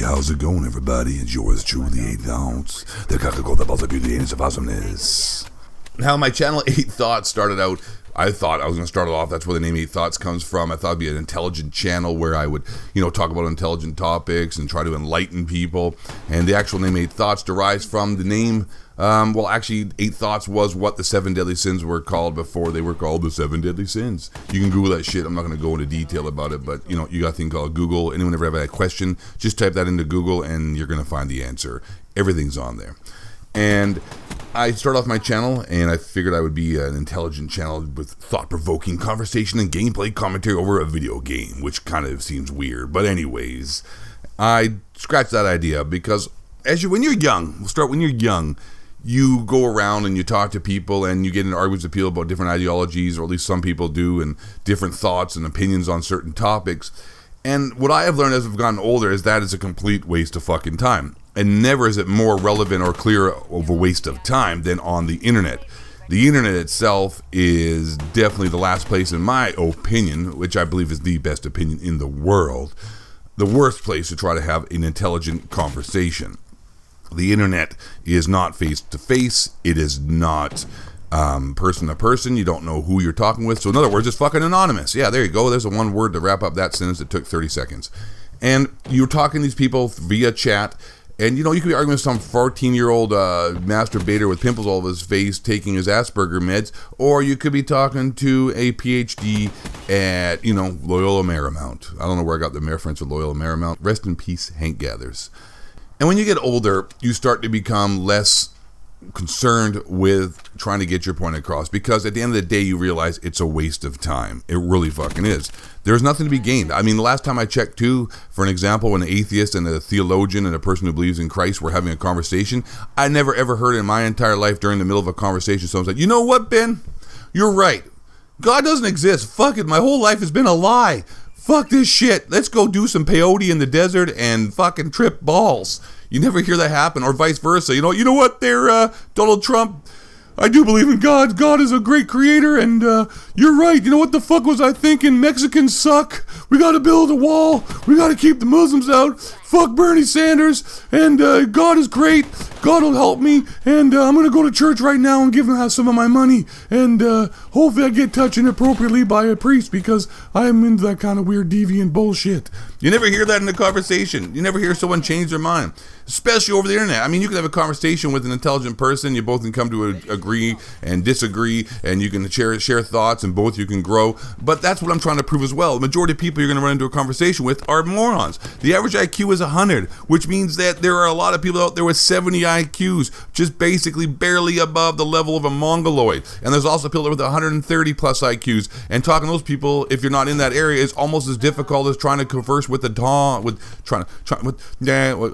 Hey, how's it going, everybody? It's yours truly, 8th Ounce, the Coca-Cola about the beauty and of awesomeness. How my channel 8 Thoughts started out, I thought I was going to start it off. That's where the name 8 Thoughts comes from. I thought it'd be an intelligent channel where I would, talk about intelligent topics and try to enlighten people. And the actual name 8 Thoughts derives from the name, actually 8 Thoughts was what the 7 deadly sins were called before they were called the 7 deadly sins. You can Google that shit. I'm not going to go into detail about it, but, you got a thing called Google. Anyone ever have a question, just type that into Google and you're going to find the answer. Everything's on there. And I started off my channel, and I figured I would be an intelligent channel with thought-provoking conversation and gameplay commentary over a video game, which kind of seems weird. But anyways, I scratched that idea because when you're young, you go around and you talk to people and you get into arguments with people about different ideologies, or at least some people do, and different thoughts and opinions on certain topics. And what I have learned as I've gotten older is that is a complete waste of fucking time. And never is it more relevant or clear of a waste of time than on the internet. The internet itself is definitely the last place, in my opinion, which I believe is the best opinion in the world, the worst place to try to have an intelligent conversation. The internet is not face-to-face. It is not person-to-person. You don't know who you're talking with. So in other words, it's fucking anonymous. Yeah, there you go. There's a one word to wrap up that sentence that took 30 seconds. And you're talking to these people via chat. And, you could be arguing with some 14-year-old masturbator with pimples all over his face taking his Asperger meds, or you could be talking to a PhD at, Loyola Marymount. I don't know where I got the reference with Loyola Marymount. Rest in peace, Hank Gathers. And when you get older, you start to become less concerned with trying to get your point across, because at the end of the day, you realize it's a waste of time. It really fucking is. There's nothing to be gained. I mean, the last time I checked too, for an example, when an atheist and a theologian and a person who believes in Christ were having a conversation, I never ever heard in my entire life during the middle of a conversation someone said, "You know what, Ben? You're right. God doesn't exist. Fuck it. My whole life has been a lie. Fuck this shit. Let's go do some peyote in the desert and fucking trip balls." You never hear that happen, or vice versa. You know what there, Donald Trump? I do believe in God. God is a great creator, and you're right. You know what the fuck was I thinking? Mexicans suck. We got to build a wall. We got to keep the Muslims out. Fuck Bernie Sanders. And God is great. God will help me. And I'm going to go to church right now and give him some of my money. And hopefully I get touched inappropriately by a priest, because I'm into that kind of weird deviant bullshit. You never hear that in a conversation. You never hear someone change their mind, especially over the internet. I mean, you can have a conversation with an intelligent person. You both can come to agree and disagree, and you can share thoughts, and both you can grow. But that's what I'm trying to prove as well. The majority of people you're going to run into a conversation with are morons. The average IQ is 100, which means that there are a lot of people out there with 70 IQs, just basically barely above the level of a mongoloid. And there's also people with 130 plus IQs, and talking to those people, if you're not in that area, is almost as difficult as trying to converse with the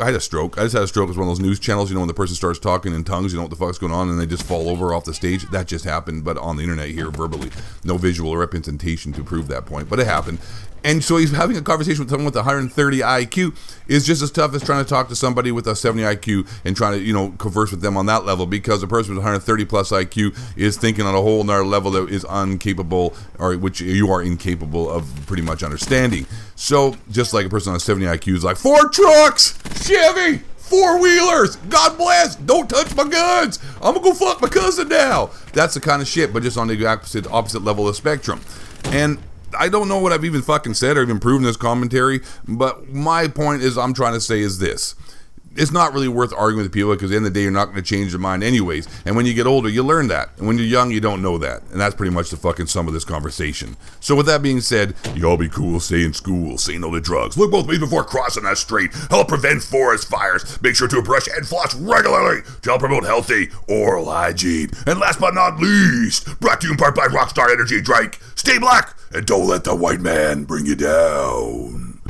I had a stroke. I just had a stroke. It's one of those news channels, when the person starts talking in tongues, you know what the fuck's going on, and they just fall over off the stage. That just happened, but on the internet here, verbally. No visual representation to prove that point, but it happened. And so he's having a conversation with someone with 130 IQ is just as tough as trying to talk to somebody with a 70 IQ and trying to, converse with them on that level, because a person with 130 plus IQ is thinking on a whole nother level that is incapable, or which you are incapable of pretty much understanding. So just like a person on a 70 IQ is like, Ford trucks, Chevy, four-wheelers, God bless, don't touch my guns, I'm gonna go fuck my cousin now. That's the kind of shit, but just on the opposite level of the spectrum. And I don't know what I've even fucking said or even proven this commentary, but my point is I'm trying to say is this. It's not really worth arguing with people, because at the end of the day, you're not going to change your mind anyways. And when you get older, you learn that. And when you're young, you don't know that. And that's pretty much the fucking sum of this conversation. So with that being said, y'all be cool, stay in school, say no to drugs, look both ways before crossing that street, help prevent forest fires, make sure to brush and floss regularly to help promote healthy oral hygiene. And last but not least, brought to you in part by Rockstar Energy Drink, stay black and don't let the white man bring you down.